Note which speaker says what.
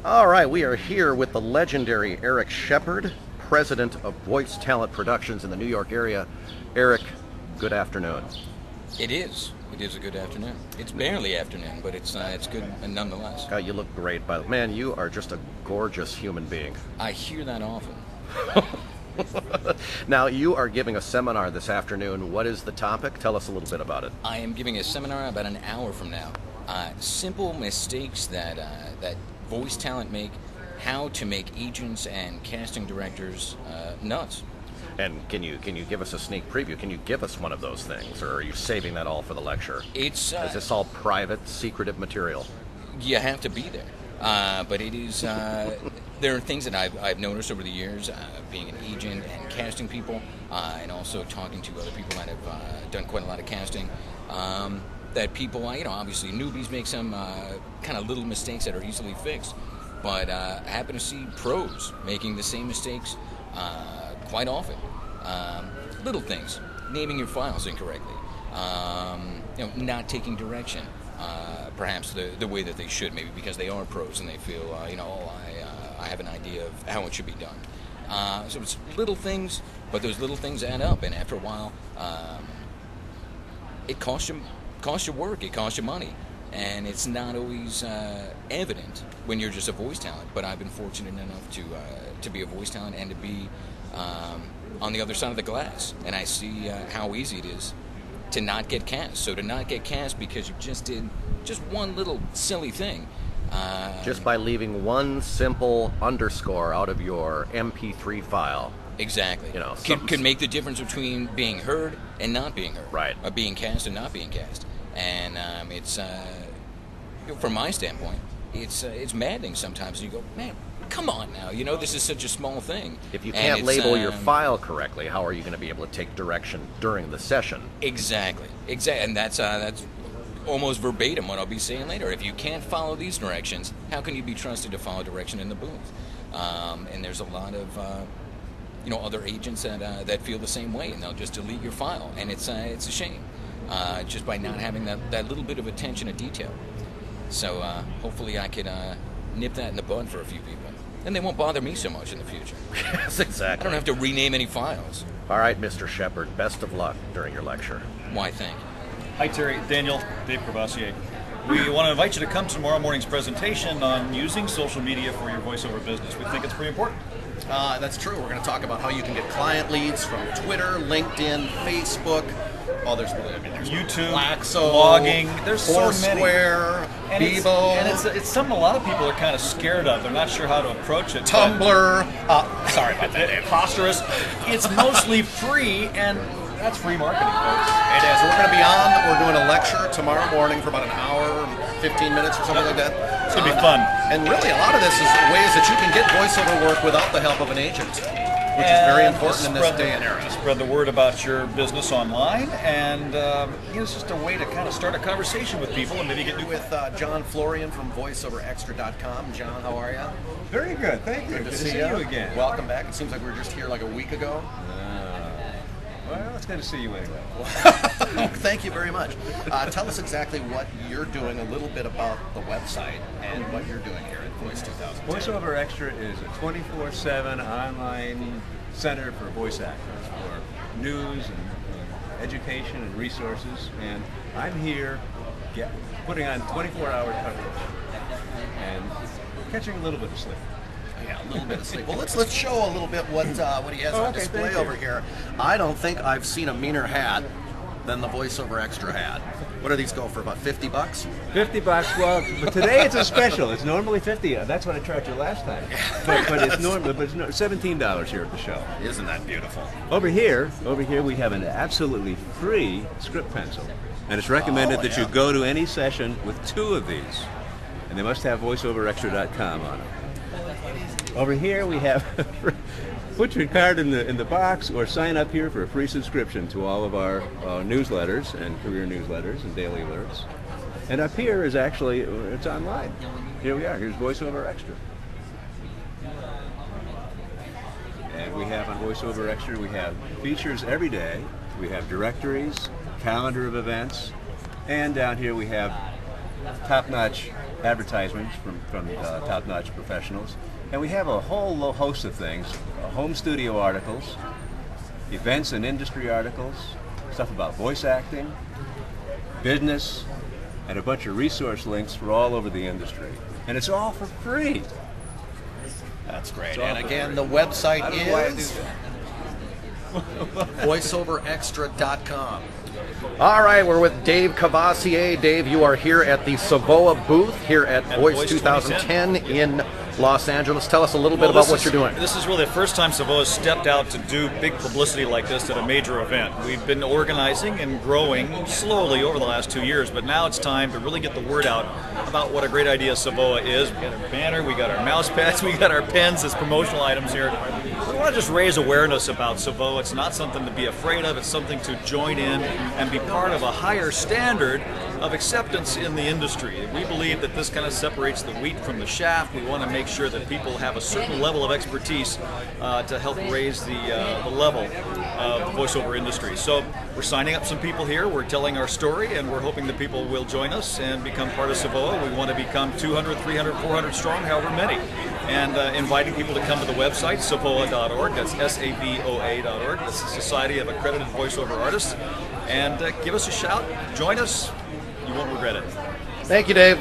Speaker 1: All right, we are here with the legendary Eric Shepard, president of Voice Talent Productions in the New York area. Eric, good afternoon.
Speaker 2: It is. It is a good afternoon. It's barely afternoon, but it's good nonetheless.
Speaker 1: You look great, by the man. You are just a gorgeous human being.
Speaker 2: I hear that often.
Speaker 1: Now, you are giving a seminar this afternoon. What is the topic? Tell us a little bit about it.
Speaker 2: I am giving a seminar about an hour from now. Simple mistakes that voice talent make, how to make agents and casting directors nuts.
Speaker 1: And can you give us a sneak preview? Can you give us one of those things, or are you saving that all for the lecture?
Speaker 2: Is
Speaker 1: this all private, secretive material?
Speaker 2: You have to be there. But it is. There are things that I've noticed over the years, being an agent and casting people, and also talking to other people that have done quite a lot of casting. That people, obviously newbies make some kind of little mistakes that are easily fixed, but I happen to see pros making the same mistakes quite often. Little things, naming your files incorrectly, not taking direction, perhaps the way that they should, maybe because they are pros and they feel, I have an idea of how it should be done. So it's little things, but those little things add up, and after a while, it costs you work, it costs you money, and it's not always evident when you're just a voice talent. But I've been fortunate enough to be a voice talent and to be on the other side of the glass, and I see how easy it is to not get cast. So to not get cast because you just did one little silly thing.
Speaker 1: Just by leaving one simple underscore out of your MP3 file.
Speaker 2: Exactly. Could make the difference between being heard and not being heard.
Speaker 1: Right.
Speaker 2: Or being cast and not being cast. And it's, from my standpoint, it's maddening sometimes. You go, man, come on now. This is such a small thing.
Speaker 1: If you can't label your file correctly, how are you going to be able to take direction during the session?
Speaker 2: Exactly. And that's almost verbatim what I'll be saying later. If you can't follow these directions, how can you be trusted to follow direction in the booth? And there's a lot of other agents that feel the same way, and they'll just delete your file, and it's a shame, just by not having that little bit of attention to detail. So hopefully I could nip that in the bud for a few people, and they won't bother me so much in the future.
Speaker 1: Yes, exactly.
Speaker 2: I don't have to rename any files.
Speaker 1: All right, Mr. Shepard, best of luck during your lecture.
Speaker 2: Why, thank you.
Speaker 3: Hi, Terry. Daniel, Dave Crevassier. We want to invite you to come to tomorrow morning's presentation on using social media for your voiceover business. We think it's pretty important.
Speaker 1: That's true. We're going to talk about how you can get client leads from Twitter, LinkedIn, Facebook. Oh, there's
Speaker 3: YouTube,
Speaker 1: Laxo,
Speaker 3: blogging. There's so many.
Speaker 1: Foursquare, Bebo.
Speaker 3: And it's something a lot of people are kind of scared of. They're not sure how to approach it.
Speaker 1: Tumblr. Sorry about that, Dave.
Speaker 3: Preposterous. It's mostly free, and that's free marketing, folks.
Speaker 1: It is. We're going to be on. We're doing a lecture tomorrow morning for about an hour, 15 minutes or something like that.
Speaker 3: It's going to be fun.
Speaker 1: And really, a lot of this is ways that you can get voiceover work without the help of an agent, which is very important in this day and era.
Speaker 3: Spread the word about your business online, and it's just a way to kind of start a conversation with people and maybe get new.
Speaker 1: With John Florian from VoiceOverExtra.com. John, how are you?
Speaker 4: Very good, thank you.
Speaker 1: Good to see you
Speaker 4: again.
Speaker 1: Welcome back. It seems like we were just here like a week ago.
Speaker 4: Well, it's good to see you anyway.
Speaker 1: Thank you very much. Tell us exactly what you're doing, a little bit about the website and what you're doing here at Voice 2000.
Speaker 4: VoiceOver Extra is a 24/7 online center for voice actors, for news and education and resources. And I'm here putting on 24-hour coverage and catching a little bit of sleep.
Speaker 1: Yeah, a little bit of sleep. Well, let's show a little bit what he has on display over here. I don't think I've seen a meaner hat than the VoiceOver Extra hat. What do these go for? About $50?
Speaker 4: $50. Well, but today it's a special. It's normally $50. That's what I charged you last time. But it's normal. But it's $17 here at the show.
Speaker 1: Isn't that beautiful?
Speaker 4: Over here, we have an absolutely free script pencil, and it's recommended that you go to any session with 2 of these, and they must have VoiceOverExtra.com on them. Over here we have put your card in the box, or sign up here for a free subscription to all of our newsletters and career newsletters and daily alerts. And up here is actually, it's online. Here we are. Here's VoiceOver Extra. And we have on VoiceOver Extra, we have features every day. We have directories, calendar of events, and down here we have top-notch advertisements from top-notch professionals. And we have a whole host of things, home studio articles, events and industry articles, stuff about voice acting, business, and a bunch of resource links for all over the industry. And it's all for free.
Speaker 1: That's great. And again, the website is voiceoverextra.com. All right, we're with Dave Cavassier. Dave, you are here at the Savoa booth here at Voice 2010 in Los Angeles. Tell us a little bit about what you're doing.
Speaker 3: This is really the first time Savoa stepped out to do big publicity like this at a major event. We've been organizing and growing slowly over the last 2 years, but now it's time to really get the word out about what a great idea Savoa is. We got our banner, we got our mouse pads, we got our pens as promotional items here. We want to just raise awareness about Savoa. It's not something to be afraid of, it's something to join in and be part of a higher standard of acceptance in the industry. We believe that this kind of separates the wheat from the chaff. We want to make sure that people have a certain level of expertise to help raise the level of the voiceover industry. So we're signing up some people here, we're telling our story, and we're hoping that people will join us and become part of Savoa. We want to become 200, 300, 400 strong, however many. And inviting people to come to the website, savoa.org, that's SAVOA.org, that's the Society of Accredited Voiceover Artists. And give us a shout, join us, you won't regret it.
Speaker 1: Thank you, Dave.